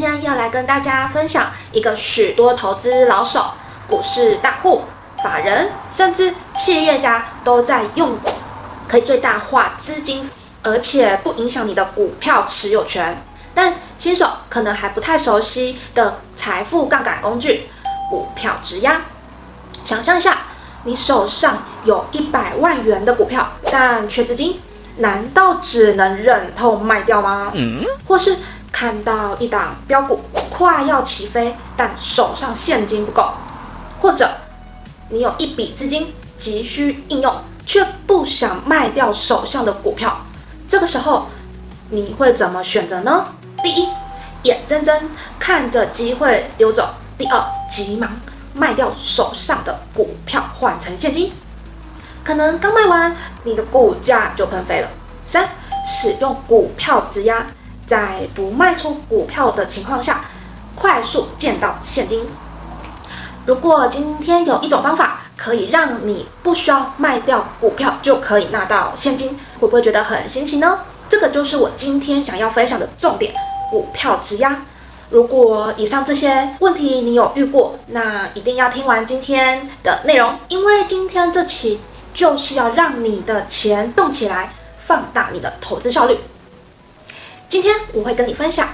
今天要来跟大家分享一个许多投资老手、股市大户、法人，甚至企业家都在用，可以最大化资金，而且不影响你的股票持有权。但新手可能还不太熟悉的财富杠杆工具——股票质押。想象一下，你手上有100万元的股票，但缺资金，难道只能忍痛卖掉吗？或是看到一档标股快要起飞，但手上现金不够，或者你有一笔资金急需应用，却不想卖掉手上的股票，这个时候你会怎么选择呢？第一，眼睁睁看着机会溜走；第二，急忙卖掉手上的股票换成现金，可能刚卖完，你的股价就喷飞了。3，使用股票质押，在不卖出股票的情况下，快速见到现金。如果今天有一种方法可以让你不需要卖掉股票就可以拿到现金，会不会觉得很新奇呢？这个就是我今天想要分享的重点——股票质押。如果以上这些问题你有遇过，那一定要听完今天的内容，因为今天这期就是要让你的钱动起来，放大你的投资效率。今天我会跟你分享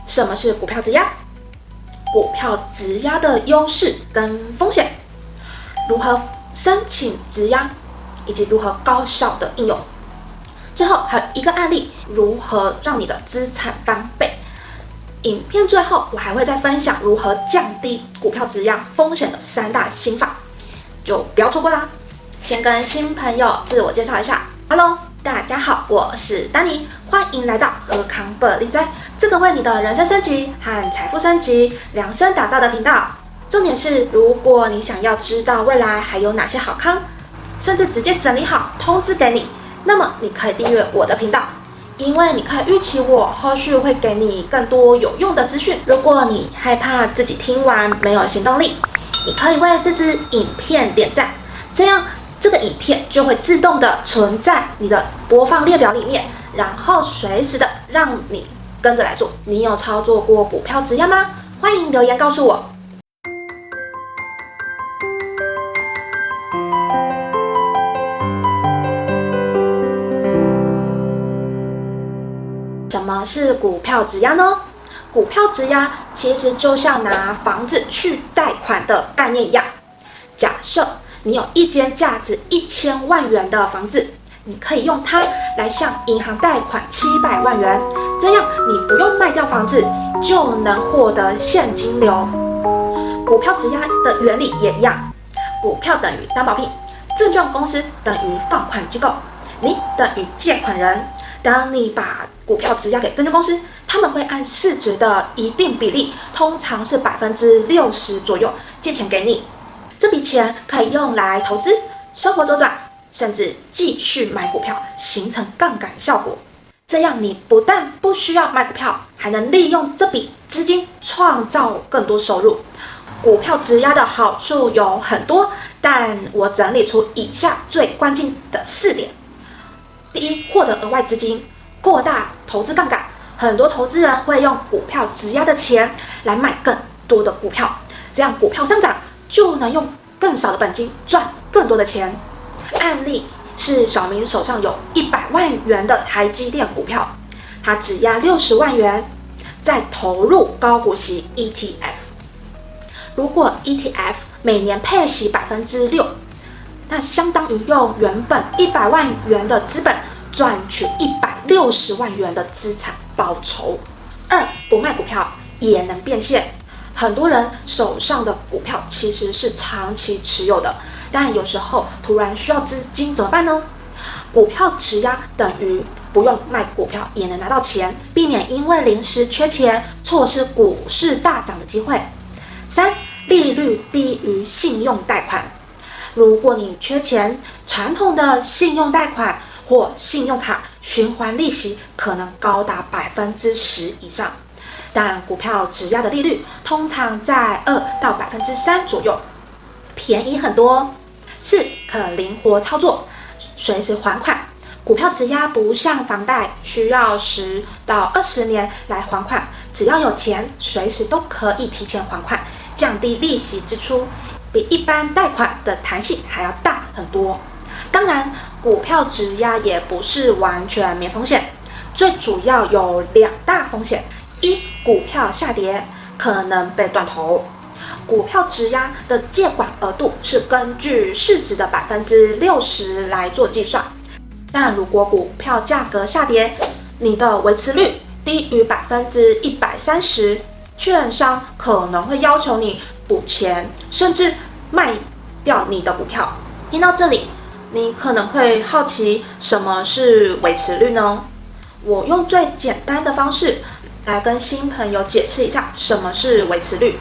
什么是股票质押，股票质押的优势跟风险，如何申请质押，以及如何高效的应用。最后还有一个案例，如何让你的资产翻倍。影片最后我还会再分享如何降低股票质押风险的3大心法，就不要错过啦。先跟新朋友自我介绍一下 ，Hello， 大家好，我是丹尼，欢迎来到和康贝利斋，这个为你的人生升级和财富升级量身打造的频道。重点是，如果你想要知道未来还有哪些好康，甚至直接整理好通知给你，那么你可以订阅我的频道，因为你可以预期我后续会给你更多有用的资讯。如果你害怕自己听完没有行动力，你可以为这支影片点赞，这样这个影片就会自动的存在你的播放列表里面，然后随时的让你跟着来做。你有操作过股票质押吗？欢迎留言告诉我。什么是股票质押呢？股票质押其实就像拿房子去贷款的概念一样。假设你有一间价值1000万元的房子，你可以用它来向银行贷款700万元，这样你不用卖掉房子就能获得现金流。股票质押的原理也一样，股票等于担保品，证券公司等于放款机构，你等于借款人。当你把股票质押给证券公司，他们会按市值的一定比例，通常是60%左右，借钱给你。这笔钱可以用来投资、生活周转，甚至继续买股票，形成杠杆效果。这样你不但不需要卖股票，还能利用这笔资金创造更多收入。股票质押的好处有很多，但我整理出以下最关键的4点。第一，获得额外资金，扩大投资杠杆。很多投资人会用股票质押的钱来买更多的股票，这样股票上涨就能用更少的本金赚更多的钱。案例是小明手上有100万元的台积电股票，他质押60万元，再投入高股息 ETF。如果 ETF 每年配息6%，那相当于用原本100万元的资本赚取160万元的资产报酬。2，不卖股票也能变现。很多人手上的股票其实是长期持有的，但有时候突然需要资金怎么办呢？股票质押等于不用卖股票也能拿到钱，避免因为临时缺钱错失股市大涨的机会。3，利率低于信用贷款。如果你缺钱，传统的信用贷款或信用卡循环利息可能高达10%以上，但股票质押的利率通常在2到3%左右，便宜很多。4，可灵活操作，随时还款。股票质押不像房贷需要10到20年来还款，只要有钱，随时都可以提前还款，降低利息支出，比一般贷款的弹性还要大很多。当然，股票质押也不是完全没风险，最主要有2大风险：一，股票下跌可能被断头。股票质押的借款额度是根据市值的60%来做计算，但如果股票价格下跌，你的维持率低于130%，券商可能会要求你补钱，甚至卖掉你的股票。听到这里，你可能会好奇，什么是维持率呢？我用最简单的方式来跟新朋友解释一下什么是维持率。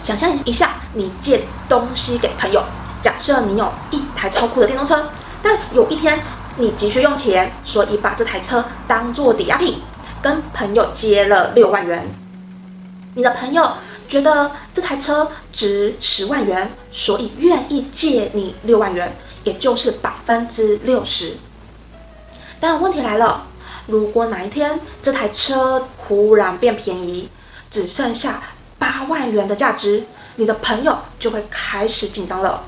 想象一下，你借东西给朋友，假设你有一台超酷的电动车，但有一天你急需用钱，所以把这台车当作抵押品，跟朋友借了6万元。你的朋友觉得这台车值10万元，所以愿意借你6万元，也就是60%。但问题来了，如果哪一天这台车忽然变便宜，只剩下8万元的价值，你的朋友就会开始紧张了，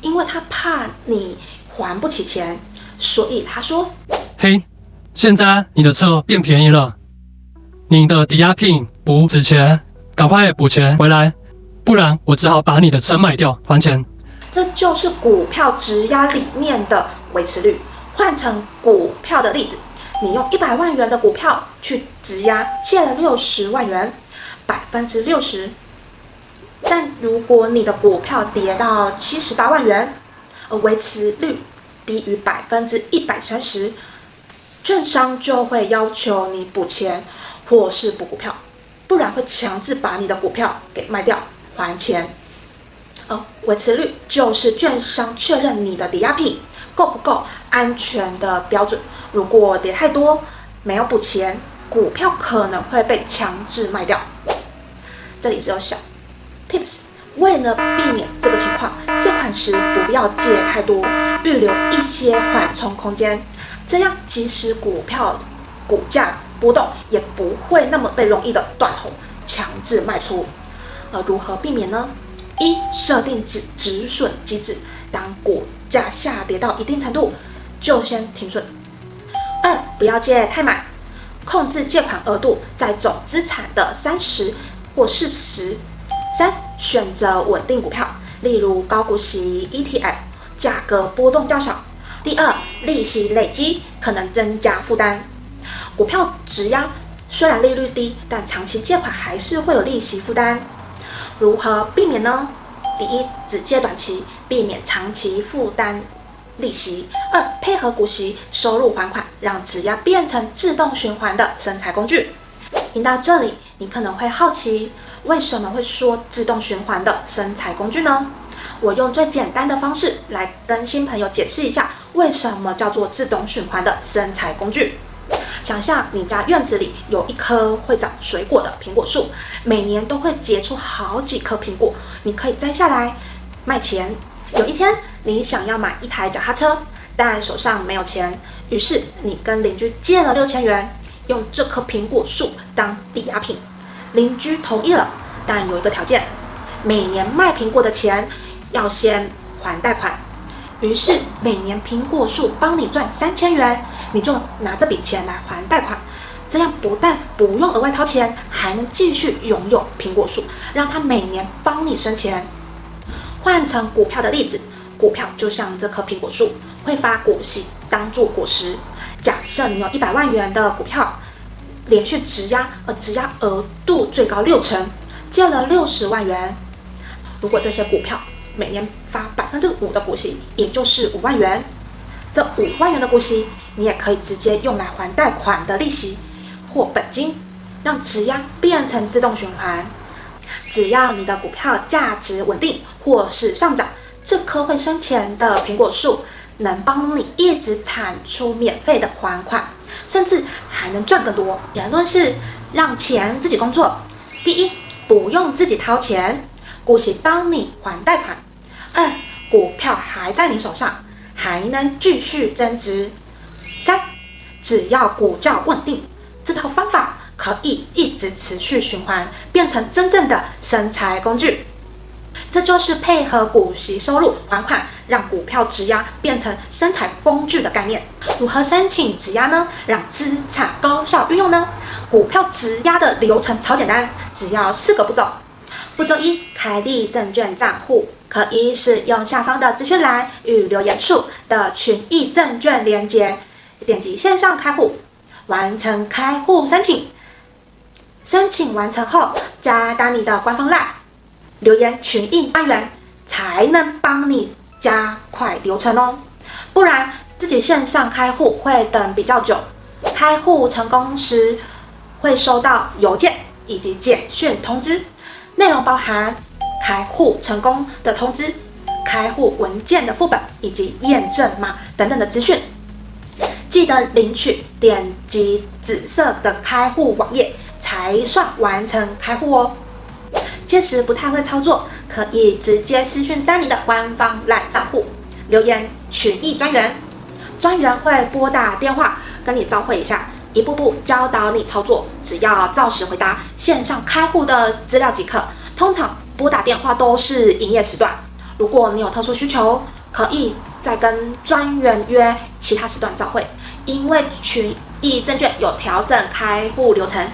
因为他怕你还不起钱，所以他说：嘿，现在你的车变便宜了，你的抵押品不值钱，赶快补钱回来，不然我只好把你的车卖掉还钱。这就是股票质押里面的维持率。换成股票的例子，你用100万元的股票去质押，借了60万元，60%。但如果你的股票跌到78万元，而维持率低于130%，券商就会要求你补钱或是补股票，不然会强制把你的股票给卖掉还钱。维持率就是券商确认你的抵押品够不够安全的标准。如果跌太多，没有补钱，股票可能会被强制卖掉。这里只有小 tips， 为了避免这个情况，借款时不要借太多，预留一些缓冲空间，这样即使股票股价波动，也不会那么被容易的断头强制卖出。如何避免呢？一，设定止损机制，当股价下跌到一定程度，就先停损。2，不要借太满，控制借款额度在总资产的30%或40%。3，选择稳定股票，例如高股息 ETF， 价格波动较小。第2，利息累积可能增加负担。股票质押虽然利率低，但长期借款还是会有利息负担。如何避免呢？第一，只借短期，避免长期负担利息。2，配合股息收入还款，让质押变成自动循环的生财工具。听到这里，你可能会好奇，为什么会说自动循环的生财工具呢？我用最简单的方式来跟新朋友解释一下，为什么叫做自动循环的生财工具。想象你家院子里有一棵会长水果的苹果树，每年都会结出好几颗苹果，你可以摘下来卖钱。有一天，你想要买一台脚踏车，但手上没有钱，于是你跟邻居借了6000元，用这棵苹果树当抵押品。邻居同意了，但有一个条件，每年卖苹果的钱要先还贷款。于是每年苹果树帮你赚3000元，你就拿这笔钱来还贷款，这样不但不用额外掏钱，还能继续拥有苹果树，让它每年帮你生钱。换成股票的例子，股票就像这棵苹果树，会发股息当做果实。假设你有100万元的股票，连续质押，而质押额度最高60%，借了60万元。如果这些股票每年发5%的股息，也就是5万元。这5万元的股息，你也可以直接用来还贷款的利息或本金，让质押变成自动循环。只要你的股票价值稳定或是上涨，这棵会生钱的苹果树能帮你一直产出免费的还款，甚至还能赚更多。结论是，让钱自己工作。第一，不用自己掏钱，股息帮你还贷款。2，股票还在你手上，还能继续增值。3，只要股价稳定，这套方法可以一直持续循环，变成真正的生财工具。这就是配合股息收入还款，让股票质押变成生财工具的概念。如何申请质押呢？让资产高效运用呢？股票质押的流程超简单，只要4个步骤。步骤1：开立证券账户，可以使用下方的资讯栏与留言处的群益证券连结，点击线上开户，完成开户申请。申请完成后，加丹尼的官方 LINE， 留言群益专员才能帮你加快流程哦，不然自己线上开户会等比较久。开户成功时会收到邮件以及简讯通知，内容包含开户成功的通知、开户文件的副本以及验证码等等的资讯。记得领取，点击紫色的开户网页才算完成开户哦。届时不太会操作，可以直接私讯丹尼的官方 LINE 账户，留言群益专员，专员会拨打电话跟你照会一下，一步步教导你操作，只要照实回答线上开户的资料即可。通常拨打电话都是营业时段，如果你有特殊需求，可以再跟专员约其他时段照会。因为群益证券有调整开户流程，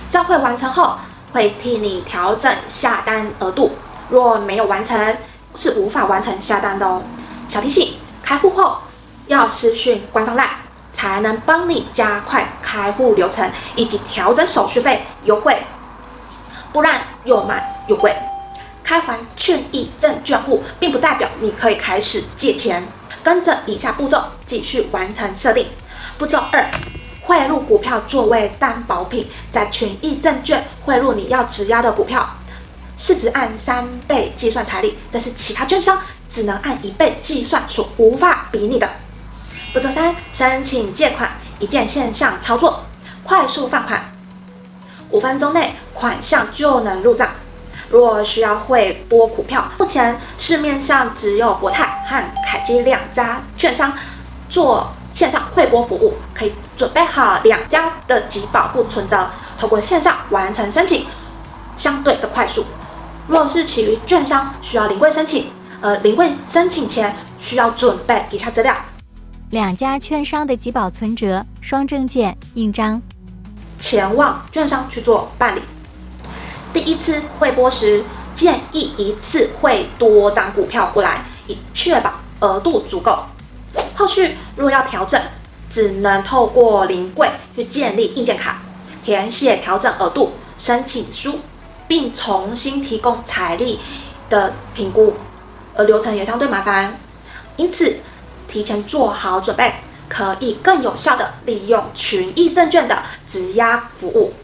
照会完成后会替你调整下单额度，若没有完成是无法完成下单的哦。小提醒：开户后要私讯官方 LINE， 才能帮你加快开户流程以及调整手续费优惠，不然又慢又贵。开还群益证券户并不代表你可以开始借钱，跟着以下步骤继续完成设定。步骤2：汇入股票作为担保品，在群益证券汇入你要质押的股票，市值按3倍计算财力，这是其他券商只能按1倍计算所无法比拟的。步骤3：申请借款，一键线上操作，快速放款，5分钟内款项就能入账。若需要汇拨股票，目前市面上只有国泰和凯基2家券商做线上汇拨服务，可以准备好2家的集保户存折，透过线上完成申请，相对的快速。若是其余券商需要临柜申请，临柜申请前需要准备以下资料：2家券商的集保存折、双证件、印章，前往券商去做办理。第一次汇拨时，建议一次汇多张股票过来，以确保额度足够。后续若要调整，只能透过临柜去建立印鉴卡，填写调整额度申请书，并重新提供财力的评估，而流程也相对麻烦。因此，提前做好准备，可以更有效地利用群益证券的质押服务。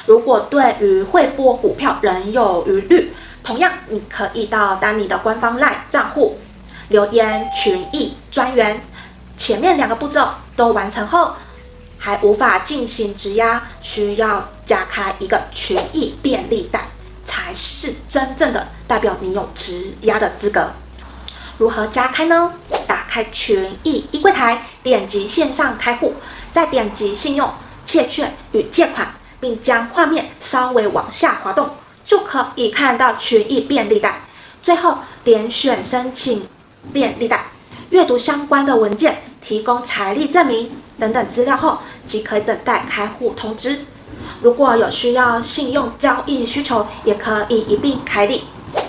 如果对于汇拨股票仍有疑虑，同样你可以到丹尼的官方 LINE 账户留言群益专员，前面2个步骤都完成后，还无法进行质押，需要加开一个群益便利贷，才是真正的代表你有质押的资格。如何加开呢？打开群益柜台，点击线上开户，再点击信用、借券与借款，并将画面稍微往下滑动，就可以看到群益便利贷。最后点选申请便利贷，阅读相关的文件，提供财力证明等等资料后，即可以等待开户通知。如果有需要信用交易需求，也可以一并开立。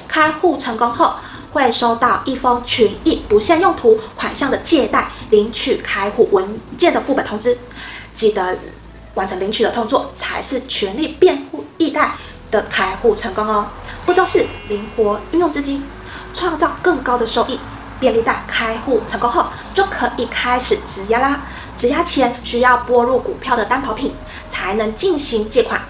开户成功后，会收到一封群益不限用途款项的借贷领取开户文件的副本通知，记得完成领取的动作，才是群益便利贷的开户成功哦。步骤4：灵活运用资金，创造更高的收益。便利贷开户成功后，就可以开始质押啦。质押前需要拨入股票的担保品，才能进行借款。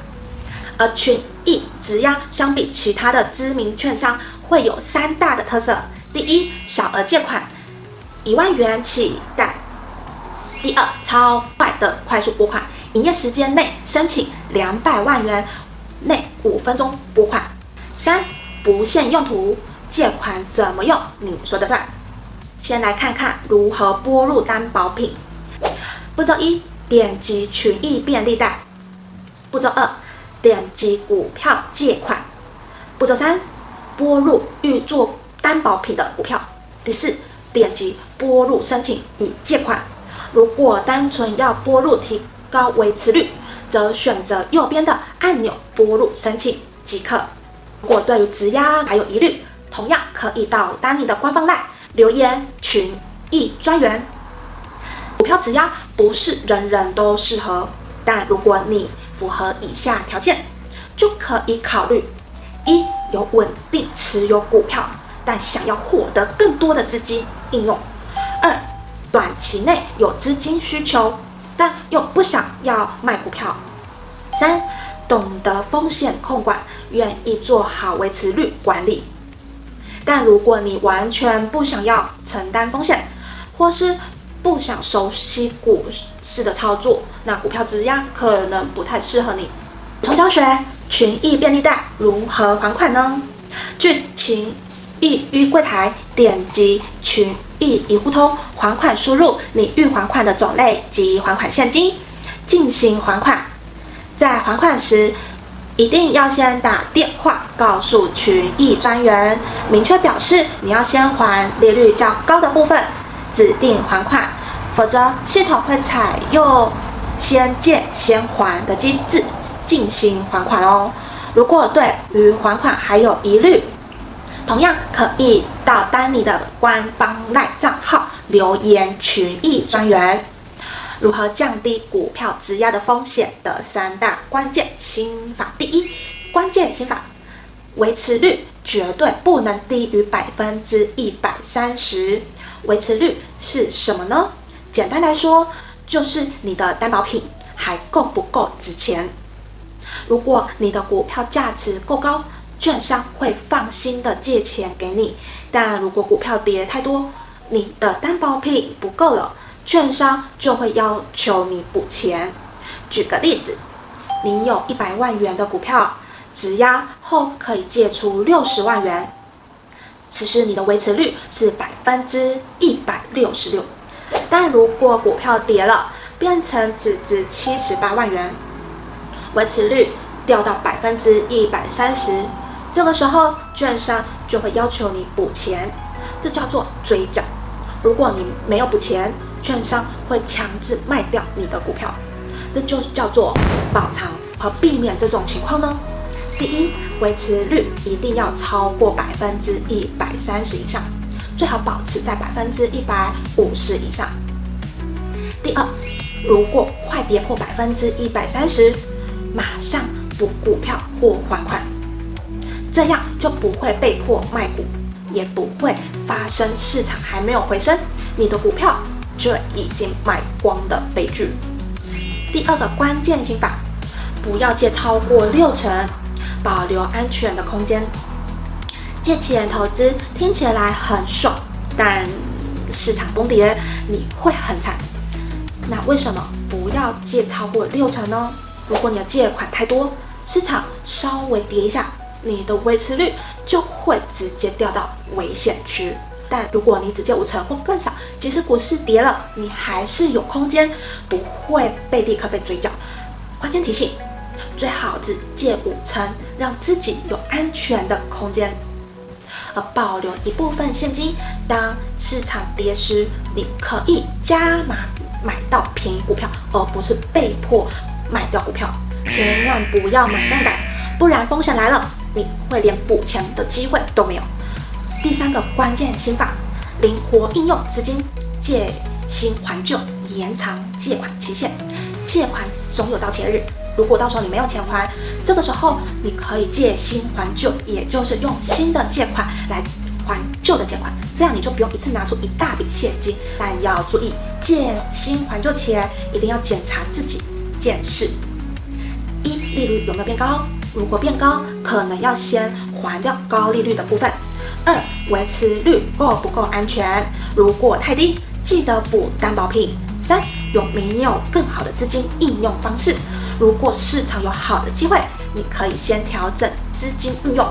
而群益质押相比其他的知名券商，会有3大的特色：第一，小额借款，1万元起贷；第二，超快的快速拨款，营业时间内申请200万元内5分钟拨款；三，不限用途，借款怎么用你说的算。先来看看如何拨入担保品。步骤1：点击群益便利贷，步骤2，点击股票借款。步骤3，拨入预做担保品的股票。第4，点击拨入申请与借款。如果单纯要拨入提高维持率，则选择右边的按钮拨入申请即可。如果对于质押还有疑虑，同样可以到丹尼的官方 LINE 留言群益专员。股票质押不是人人都适合，但如果你符合以下条件，就可以考虑：1. 有稳定持有股票，但想要获得更多的资金应用； 2. 短期内有资金需求，但又不想要卖股票； 3. 懂得风险控管，愿意做好维持率管理。但如果你完全不想要承担风险，或是不想熟悉股市的操作，那股票质押可能不太适合你。从教学群益便利贷如何还款呢？去群益于柜台点击群益一户通还款，输入你欲还款的种类及还款现金，进行还款。在还款时，一定要先打电话告诉群益专员，明确表示你要先还利率较高的部分，指定还款，否则系统会采用先借先还的机制进行还款哦。如果对于还款还有疑虑，同样可以到丹尼的官方 LINE 账号留言群益专员。如何降低股票质押的风险的3大关键心法。第1，关键心法，维持率绝对不能低于130%。维持率是什么呢？简单来说，就是你的担保品还够不够值钱。如果你的股票价值够高，券商会放心的借钱给你。但如果股票跌太多，你的担保品不够了，券商就会要求你补钱。举个例子，你有100万元的股票，质押后可以借出60万元，此时你的维持率是166%。但如果股票跌了，变成只值78万元，维持率掉到130%，这个时候券商就会要求你补钱，这叫做追缴。如果你没有补钱，券商会强制卖掉你的股票，这就叫做保偿。和避免这种情况呢？第1，维持率一定要超过130%以上，最好保持在150%以上。第2，如果快跌破130%，马上补股票或还款，这样就不会被迫卖股，也不会发生市场还没有回升，你的股票就已经卖光的悲剧。第2个关键心法，不要借超过60%，保留安全的空间。借钱投资听起来很爽，但市场崩跌你会很惨。那为什么不要借超过60%呢？如果你的借款太多，市场稍微跌一下，你的维持率就会直接掉到危险区。但如果你只借50%或更少，即使股市跌了，你还是有空间，不会立刻被追缴。关键提醒，最好只借50%，让自己有安全的空间，而保留一部分现金。当市场跌时，你可以加码买到便宜股票，而不是被迫卖掉股票。千万不要买杠杆，不然风险来了，你会连补钱的机会都没有。第3个关键心法，灵活应用资金，借新还旧，延长借款期限。借款总有到期日，如果到时候你没有钱还，这个时候你可以借新还旧，也就是用新的借款来还旧的借款，这样你就不用一次拿出一大笔现金。但要注意，借新还旧前一定要检查自己件事： 1. 利率有没有变高？如果变高，可能要先还掉高利率的部分。2. 维持率够不够安全？如果太低，记得补担保品。3. 有没有更好的资金应用方式？如果市场有好的机会，你可以先调整资金运用。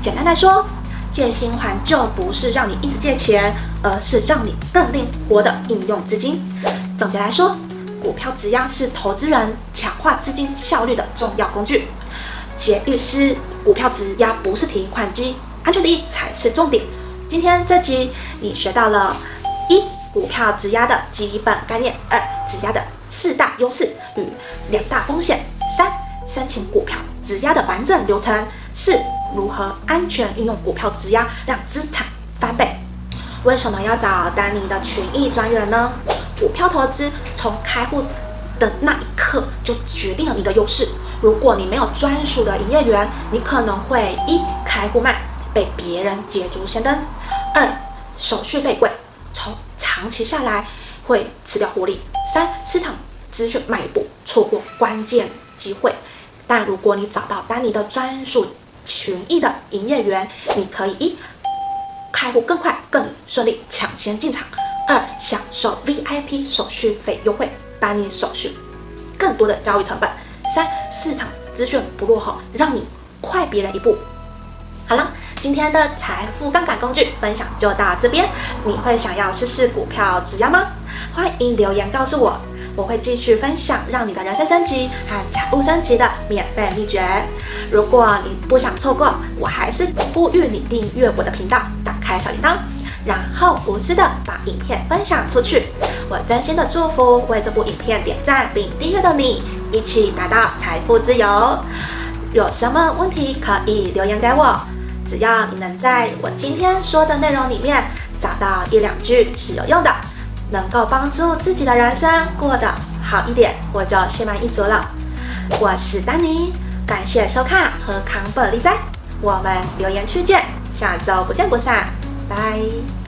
简单来说，借新还旧不是让你一直借钱，而是让你更灵活的应用资金。总结来说，股票质押是投资人强化资金效率的重要工具。结语是：股票质押不是提款机，安全第一才是重点。今天这集你学到了一、股票质押的基本概念；二、质押的4大优势与2大风险；三、申请股票质押的完整流程；四、如何安全运用股票质押让资产翻倍。为什么要找丹尼的群益专员呢？股票投资从开户的那一刻就决定了你的优势。如果你没有专属的营业员，你可能会一、开户慢，被别人捷足先登；二、手续费贵，从长期下来会吃掉获利；三、市场资讯慢一步，错过关键机会。但如果你找到丹尼的专属群益的营业员，你可以一、开户更快更顺利，抢先进场；二、享受 VIP 手续费优惠，帮你手续更多的交易成本；三、市场资讯不落后，让你快别人一步。好了，今天的财富杠杆工具分享就到这边。你会想要试试股票质押吗？欢迎留言告诉我，我会继续分享让你的人生升级和财务升级的免费秘诀。如果你不想错过，我还是呼吁你订阅我的频道，打开小铃铛，然后无私的把影片分享出去。我真心的祝福为这部影片点赞并订阅的你，一起达到财富自由。有什么问题可以留言给我，只要你能在我今天说的内容里面找到1-2句是有用的，能够帮助自己的人生过得好一点，我就心满意足了。我是丹尼，感谢收看和康本利在，我们留言区见，下周不见不散，拜。